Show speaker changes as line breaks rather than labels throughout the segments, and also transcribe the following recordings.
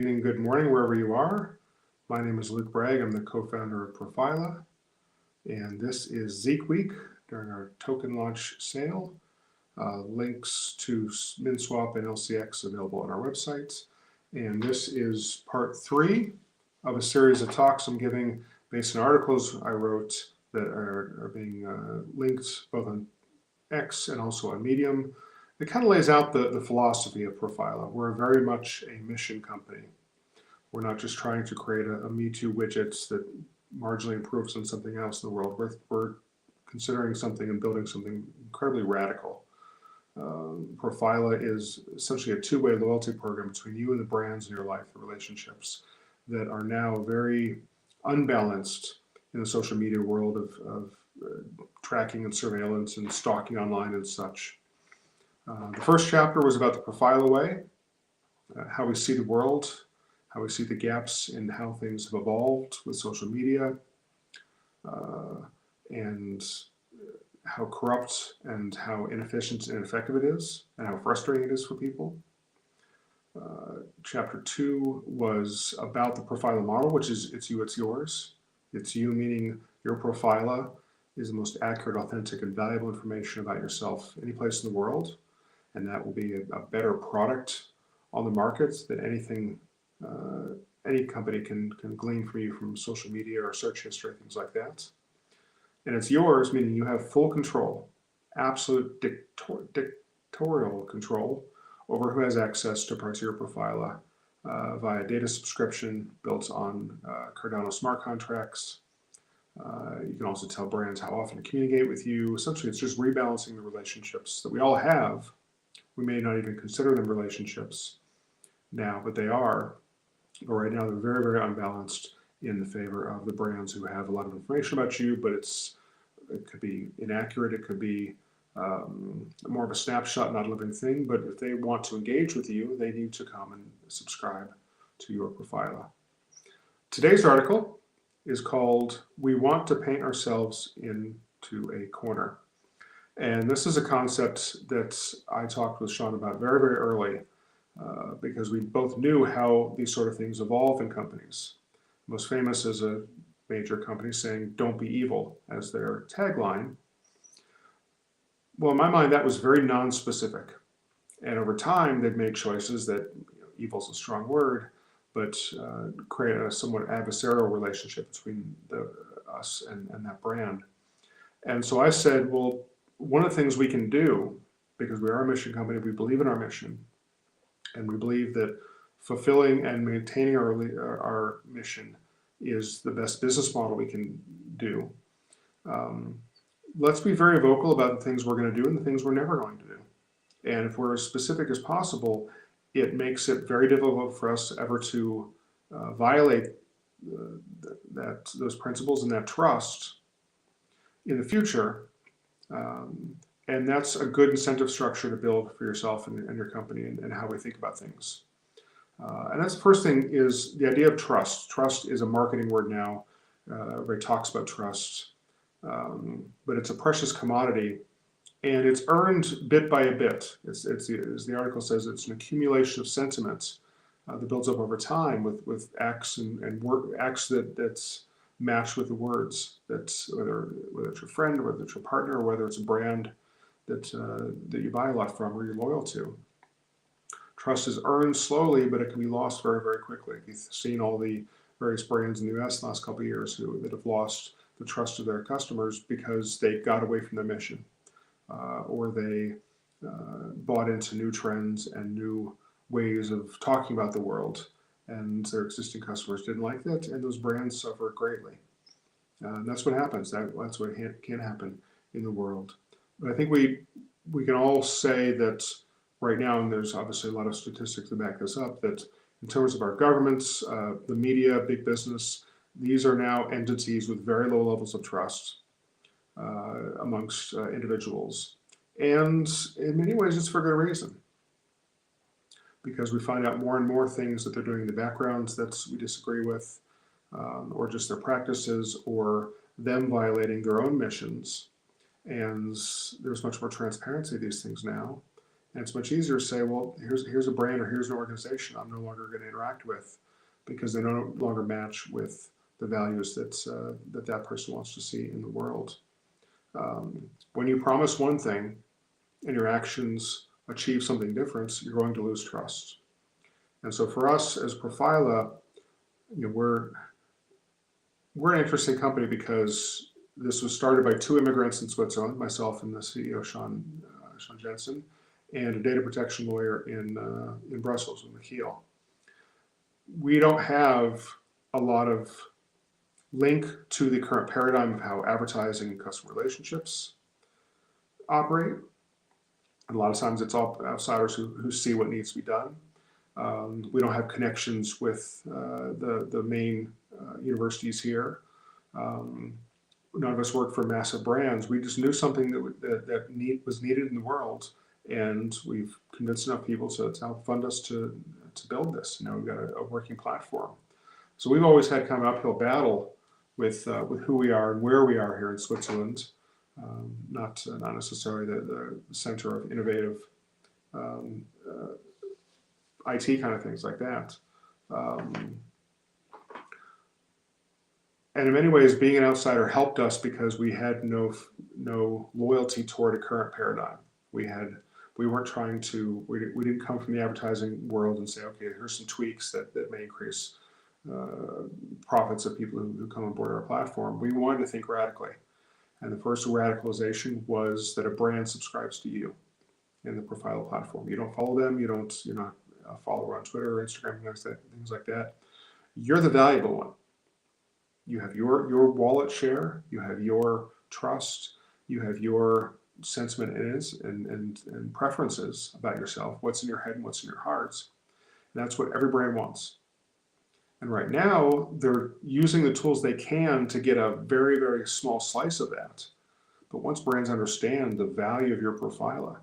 Evening, good morning, wherever you are. My name is Luke Bragg. I'm the co-founder of Profila, and this is Zeek Week during our token launch sale. Links to MinSwap and LCX available on our website. And this is part 3 of a series of talks I'm giving based on articles I wrote that are being linked both on X and also on Medium. It kind of lays out the philosophy of Profila. We're very much a mission company. We're not just trying to create a Me Too widgets that marginally improves on something else in the world. We're considering something and building something incredibly radical. Profila is essentially a two-way loyalty program between you and the brands in your life, the relationships that are now very unbalanced in the social media world of tracking and surveillance and stalking online and such. The first chapter was about the Profila way, how we see the world, how we see the gaps in how things have evolved with social media, and how corrupt and how inefficient and ineffective it is, and how frustrating it is for people. Chapter 2 was about the Profila model, which is it's you, it's yours. It's you, meaning your Profila is the most accurate, authentic, and valuable information about yourself any place in the world, and that will be a better product on the market than anything any company can glean for you from social media or search history, things like that. And it's yours, meaning you have full control, absolute dictatorial control over who has access to parts of your Profila via data subscription built on Cardano smart contracts. You can also tell brands how often to communicate with you. Essentially, it's just rebalancing the relationships that we all have. We may not even consider them relationships now, but they are. But right now, they're very, very unbalanced in the favor of the brands who have a lot of information about you, but it could be inaccurate. It could be more of a snapshot, not a living thing. But if they want to engage with you, they need to come and subscribe to your Profila. Today's article is called "We Want to Paint Ourselves into a Corner." And this is a concept that I talked with Sean about very, very early because we both knew how these sort of things evolve in companies. Most famous is a major company saying, "Don't be evil," as their tagline. Well, in my mind, that was very non-specific. And over time, they've made choices that, evil is a strong word, but create a somewhat adversarial relationship between us and that brand. And so I said, well, one of the things we can do, because we are a mission company, we believe in our mission, and we believe that fulfilling and maintaining our mission is the best business model we can do. Let's be very vocal about the things we're going to do and the things we're never going to do. And if we're as specific as possible, it makes it very difficult for us ever to violate those principles and that trust in the future. And that's a good incentive structure to build for yourself and your company and how we think about things. And that's the first thing is the idea of trust. Trust is a marketing word now. Everybody talks about trust, but it's a precious commodity, and it's earned bit by a bit. As the article says, it's an accumulation of sentiments that builds up over time with acts and acts that's matched with the words. That's whether it's your friend, or whether it's your partner, or whether it's a brand that you buy a lot from or you're loyal to. Trust is earned slowly, but it can be lost very, very quickly. You've seen all the various brands in the US the last couple of years that have lost the trust of their customers because they got away from their mission, or they bought into new trends and new ways of talking about the world, and their existing customers didn't like that, and those brands suffer greatly. And that's what happens. That's what can happen in the world. But I think we can all say that right now, and there's obviously a lot of statistics to back this up, that in terms of our governments, the media, big business, these are now entities with very low levels of trust amongst individuals. And in many ways, it's for good reason. Because we find out more and more things that they're doing in the backgrounds that we disagree with, or just their practices, or them violating their own missions. And there's much more transparency of these things now. And it's much easier to say, well, here's a brand or here's an organization I'm no longer going to interact with because they no longer match with the values that person wants to see in the world. When you promise one thing and your actions achieve something different, you're going to lose trust. And so for us as Profila, we're an interesting company because this was started by two immigrants in Switzerland, myself and the CEO, Sean Jensen, and a data protection lawyer in Brussels, in Kiel. We don't have a lot of link to the current paradigm of how advertising and customer relationships operate. And a lot of times it's all outsiders who see what needs to be done. We don't have connections with the main universities here. None of us work for massive brands. We just knew something that was needed in the world, and we've convinced enough people to help fund us to build this. Now we've got a working platform. So we've always had kind of an uphill battle with who we are and where we are here in Switzerland, not necessarily the center of innovative IT kind of things like that. And in many ways, being an outsider helped us because we had no loyalty toward a current paradigm. We weren't trying to. We didn't come from the advertising world and say, okay, here's some tweaks that may increase profits of people who come on board our platform. We wanted to think radically, and the first radicalization was that a brand subscribes to you in the Profila platform. You don't follow them. You're not a follower on Twitter or Instagram, things like that. You're the valuable one. You have your wallet share, you have your trust, you have your sentiment and preferences about yourself, what's in your head and what's in your hearts. And that's what every brand wants. And right now, they're using the tools they can to get a very, very small slice of that. But once brands understand the value of your Profila,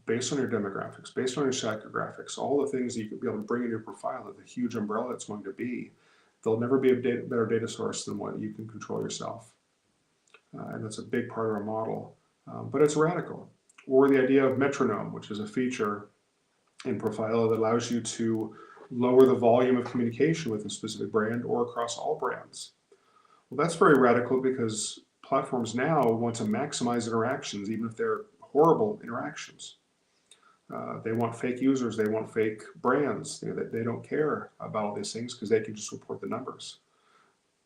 based on your demographics, based on your psychographics, all the things that you could be able to bring in your Profila, the huge umbrella it's going to be, there'll never be a better data source than what you can control yourself. And that's a big part of our model. But it's radical. Or the idea of metronome, which is a feature in Profila that allows you to lower the volume of communication with a specific brand or across all brands. Well, that's very radical because platforms now want to maximize interactions, even if they're horrible interactions. They want fake users, they want fake brands. They don't care about all these things because they can just report the numbers.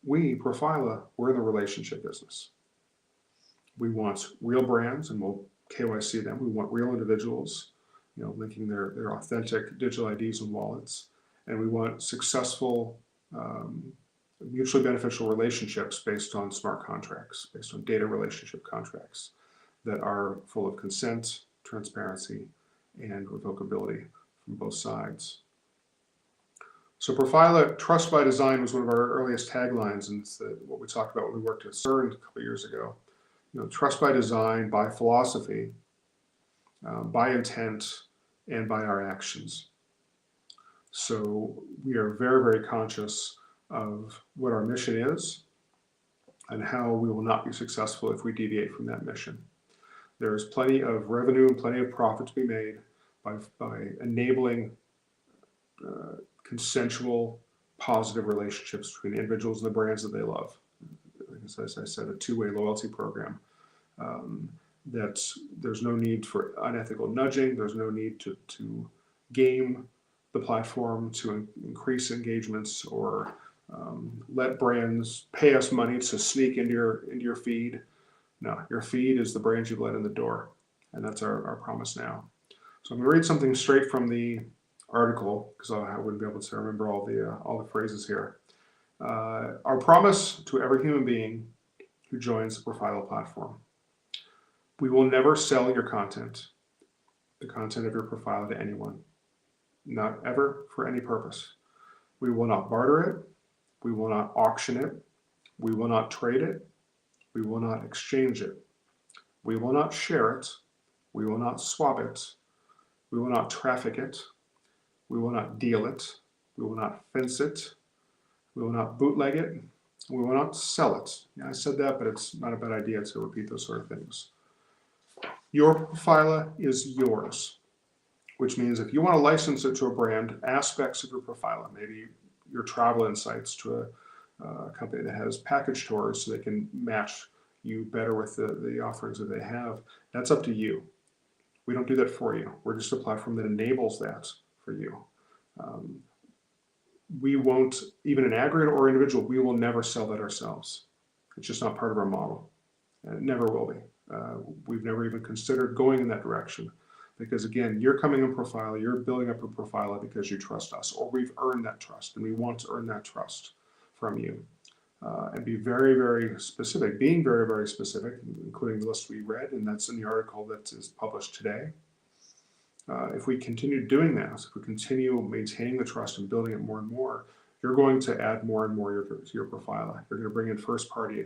We, Profila, we're in the relationship business. We want real brands, and we'll KYC them. We want real individuals, linking their authentic digital IDs and wallets. And we want successful, mutually beneficial relationships based on smart contracts, based on data relationship contracts that are full of consent, transparency, and revocability from both sides. So Profila, trust by design, was one of our earliest taglines, and it's what we talked about when we worked at CERN a couple of years ago. Trust by design, by philosophy, by intent, and by our actions. So we are very, very conscious of what our mission is and how we will not be successful if we deviate from that mission. There is plenty of revenue and plenty of profit to be made by enabling consensual, positive relationships between individuals and the brands that they love. As I said, a two-way loyalty program. That there's no need for unethical nudging. There's no need to game the platform to increase engagements or let brands pay us money to sneak into your feed. No, your feed is the brands you've let in the door, and that's our promise now. So I'm going to read something straight from the article because I wouldn't be able to remember all the phrases here. Our promise to every human being who joins the Profila platform: we will never sell your content, the content of your Profila, to anyone, not ever, for any purpose. We will not barter it. We will not auction it. We will not trade it. We will not exchange it. We will not share it. We will not swap it. We will not traffic it. We will not deal it. We will not fence it. We will not bootleg it. We will not sell it. Yeah, I said that, but it's not a bad idea to repeat those sort of things. Your Profila is yours, which means if you want to license it to a brand, aspects of your Profila, maybe your travel insights to a company that has package tours so they can match you better with the offerings that they have, that's up to you. We don't do that for you. We're just a platform that enables that for you. Um, we won't, even an aggregate or individual, we will never sell that ourselves. It's just not part of our model, and it never will be. We've never even considered going in that direction because, again, you're coming in Profila, you're building up a Profila because you trust us, or we've earned that trust, and we want to earn that trust from you. And be very, very specific, being very, very specific, including the list we read, and that's in the article that is published today. If we continue doing that, if we continue maintaining the trust and building it more and more, you're going to add more and more to your Profila. You're going to bring in first-party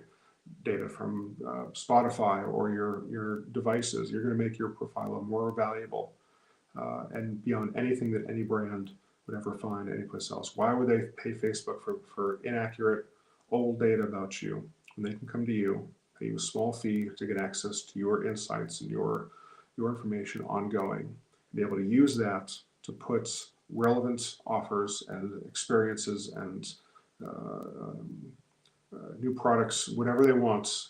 data from Spotify or your devices. You're going to make your Profila more valuable and beyond anything that any brand would ever find anyplace else. Why would they pay Facebook for inaccurate old data about you when they can come to you, pay you a small fee to get access to your insights and your information ongoing, be able to use that to put relevant offers and experiences and new products, whatever they want,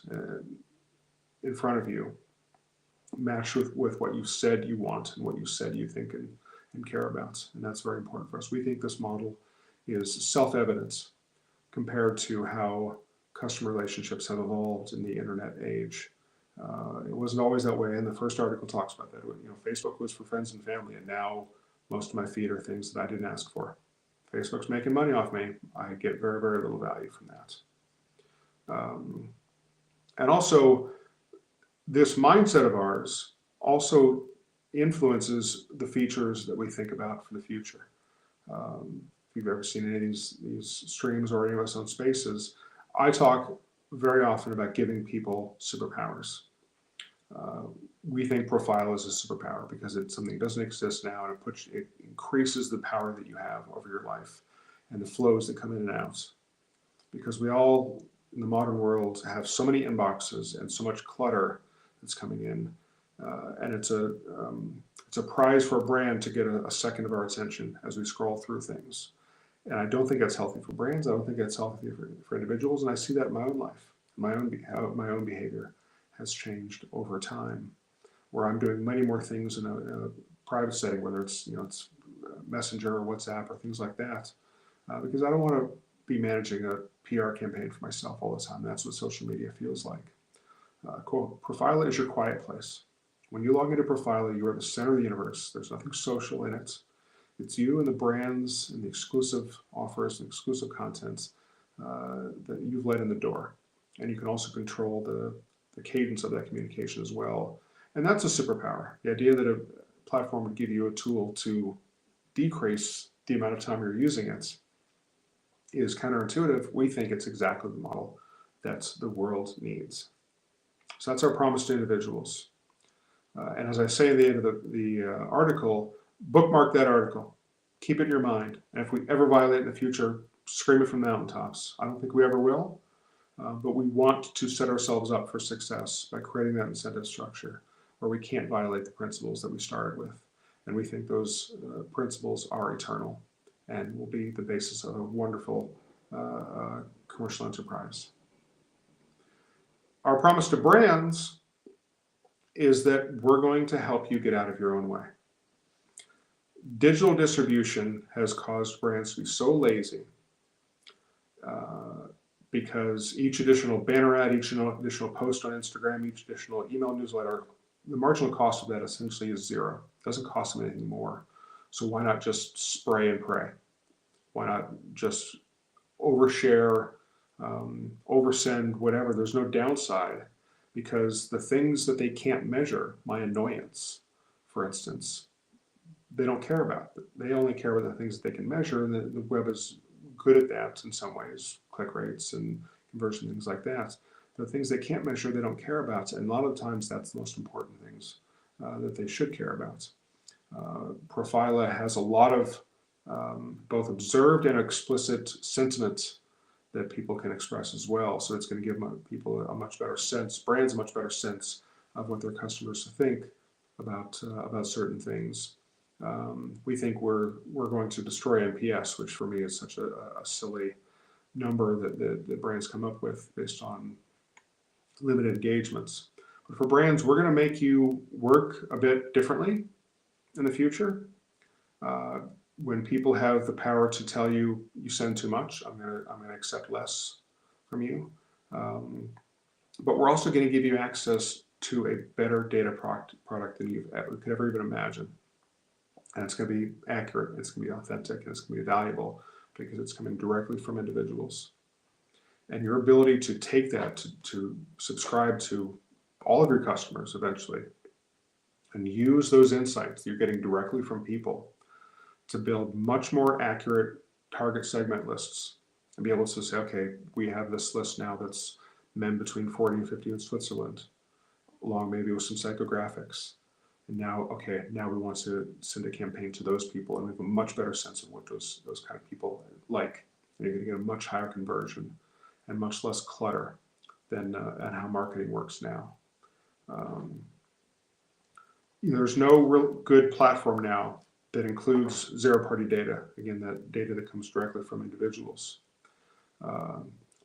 in front of you, match with what you said you want and what you said you think and care about. And that's very important for us. We think this model is self-evident compared to how customer relationships have evolved in the internet age. It wasn't always that way, and the first article talks about that. Facebook was for friends and family, and now most of my feed are things that I didn't ask for. Facebook's making money off me. I get very, very little value from that. And also, this mindset of ours also influences the features that we think about for the future. If you've ever seen any of these streams or any of us on Spaces, I talk very often about giving people superpowers. We think Profila is a superpower because it's something that doesn't exist now, and it increases the power that you have over your life and the flows that come in and out. Because we all, in the modern world, have so many inboxes and so much clutter that's coming in, and it's a prize for a brand to get a second of our attention as we scroll through things. And I don't think that's healthy for brands. I don't think that's healthy for individuals, and I see that in my own life. How my own behavior has changed over time, where I'm doing many more things in a private setting, whether it's Messenger or WhatsApp or things like that, because I don't want to be managing a PR campaign for myself all the time. That's what social media feels like. Profila is your quiet place. When you log into Profila, you are the center of the universe. There's nothing social in it. It's you and the brands and the exclusive offers and exclusive contents that you've let in the door. And you can also control the cadence of that communication as well. And that's a superpower. The idea that a platform would give you a tool to decrease the amount of time you're using it is counterintuitive. We think it's exactly the model that the world needs. So that's our promise to individuals. And as I say at the end of the article, bookmark that article. Keep it in your mind. And if we ever violate in the future, scream it from the mountaintops. I don't think we ever will. But we want to set ourselves up for success by creating that incentive structure where we can't violate the principles that we started with. And we think those principles are eternal and will be the basis of a wonderful commercial enterprise. Our promise to brands is that we're going to help you get out of your own way. Digital distribution has caused brands to be so lazy because each additional banner ad, each additional post on Instagram, each additional email newsletter, the marginal cost of that essentially is zero. It doesn't cost them anything more. So why not just spray and pray? Why not just overshare, oversend, whatever? There's no downside because the things that they can't measure, my annoyance, for instance, they don't care about. They only care about the things that they can measure, and the web is good at that in some ways, click rates and conversion, things like that. The things they can't measure, they don't care about, and a lot of times that's the most important things that they should care about. Profila has a lot of both observed and explicit sentiment that people can express as well, so it's going to give people a much better sense, brands a much better sense of what their customers think about certain things. We think we're going to destroy NPS, which for me is such a silly number that brands come up with based on limited engagements. But for brands, we're going to make you work a bit differently in the future. When people have the power to tell you you send too much, I'm gonna accept less from you. But we're also going to give you access to a better data product than you could ever even imagine. And it's going to be accurate, it's going to be authentic, and it's going to be valuable because it's coming directly from individuals. And your ability to take that, to subscribe to all of your customers eventually, and use those insights you're getting directly from people to build much more accurate target segment lists and be able to say, okay, we have this list now that's men between 40 and 50 in Switzerland, along maybe with some psychographics. And now, okay, now we want to send a campaign to those people, and we have a much better sense of what those kind of people like. And you're going to get a much higher conversion and much less clutter than how marketing works now. There's no real good platform now that includes zero-party data. Again, that data that comes directly from individuals.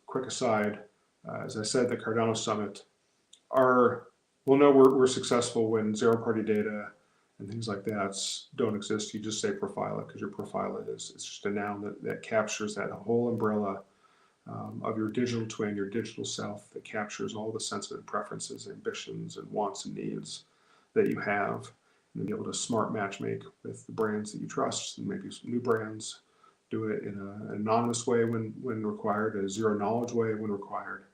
Quick aside, as I said, the Cardano Summit, we'll know we're successful when zero-party data and things like that don't exist. You just say Profila, because your Profila it's just a noun that captures that whole umbrella of your digital twin, your digital self, that captures all the sensitive preferences, ambitions, and wants and needs that you have, and be able to smart matchmake with the brands that you trust, and maybe some new brands. Do it in an anonymous way when required, a zero knowledge way when required.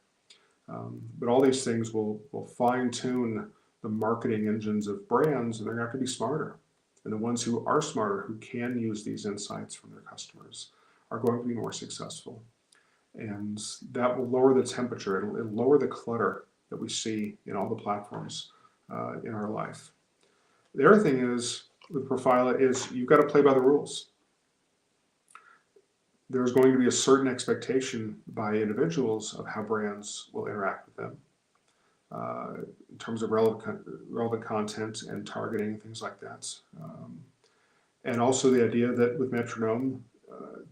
But all these things will fine tune the marketing engines of brands, and they're going to have to be smarter. And the ones who are smarter, who can use these insights from their customers, are going to be more successful. And that will lower the temperature. It'll lower the clutter that we see in all the platforms in our life. The other thing is with Profila is you've got to play by the rules. There's going to be a certain expectation by individuals of how brands will interact with them in terms of relevant content and targeting, things like that. And also the idea that with Metronome,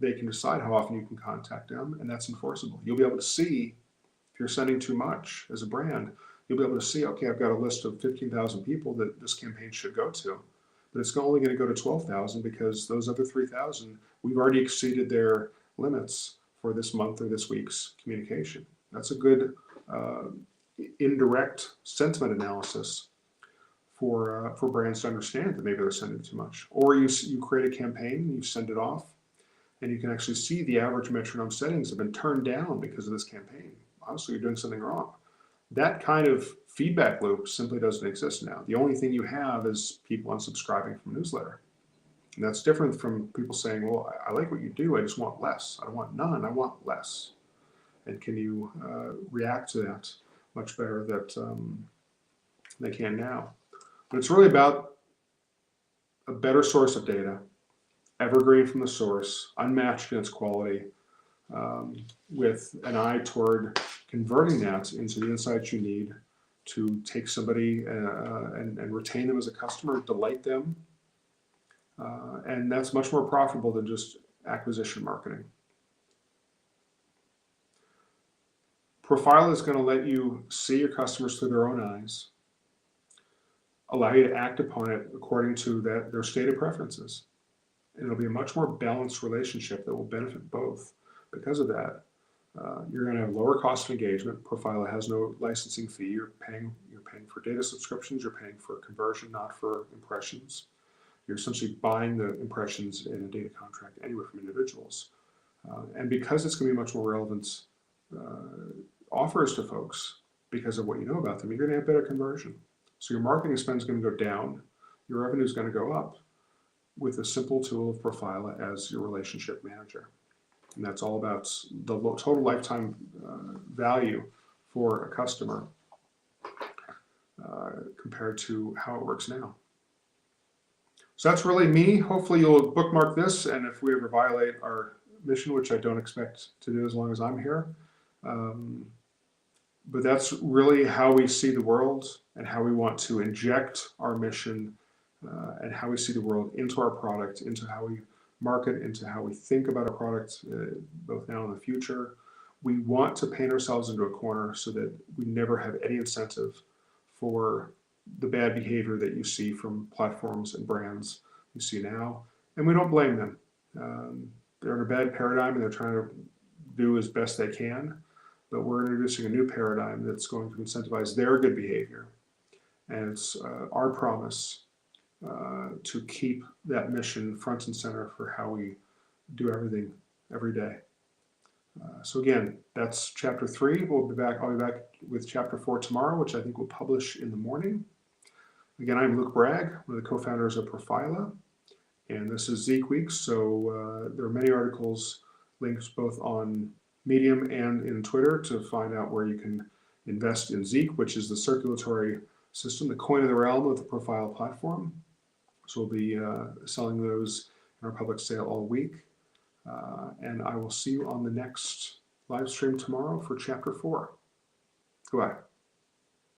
they can decide how often you can contact them, and that's enforceable. You'll be able to see if you're sending too much as a brand. You'll be able to see, okay, I've got a list of 15,000 people that this campaign should go to, but it's only going to go to 12,000 because those other 3,000, we've already exceeded their limits for this month or this week's communication. That's a good indirect sentiment analysis for brands to understand that maybe they're sending too much. Or you create a campaign, you send it off, and you can actually see the average Metronome settings have been turned down because of this campaign. Obviously, you're doing something wrong. That kind of feedback loop simply doesn't exist now. The only thing you have is people unsubscribing from newsletter. And that's different from people saying, well, I like what you do, I just want less. I don't want none, I want less. And can you react to that much better than they can now? But it's really about a better source of data, evergreen from the source, unmatched in its quality, with an eye toward converting that into the insights you need to take somebody and retain them as a customer, delight them. And that's much more profitable than just acquisition marketing. Profila is going to let you see your customers through their own eyes, allow you to act upon it according to their stated preferences. And it'll be a much more balanced relationship that will benefit both. Because of that, you're going to have lower cost of engagement. Profila has no licensing fee. You're paying for data subscriptions. You're paying for conversion, not for impressions. You're essentially buying the impressions in a data contract anyway from individuals. And because it's going to be much more relevant offers to folks because of what you know about them, you're going to have better conversion. So your marketing spend is going to go down. Your revenue is going to go up with a simple tool of Profila as your relationship manager. And that's all about the total lifetime value for a customer compared to how it works now. So that's really me. Hopefully you'll bookmark this, and if we ever violate our mission, which I don't expect to do as long as I'm here, But that's really how we see the world and how we want to inject our mission and how we see the world into our product, into how we market, into how we think about our product, both now and in the future. We want to paint ourselves into a corner so that we never have any incentive for the bad behavior that you see from platforms and brands you see now. And we don't blame them. They're in a bad paradigm and they're trying to do as best they can. But we're introducing a new paradigm that's going to incentivize their good behavior. And it's our promise to keep that mission front and center for how we do everything every day. So again, that's chapter 3. I'll be back with chapter 4 tomorrow, which I think will publish in the morning. Again, I'm Luke Bragg, one of the co-founders of Profila, and this is Zeek Week. So there are many articles, links both on Medium and in Twitter to find out where you can invest in Zeek, which is the circulatory system, the coin of the realm of the Profile platform. So we'll be selling those in our public sale all week. And I will see you on the next live stream tomorrow for chapter 4. Goodbye.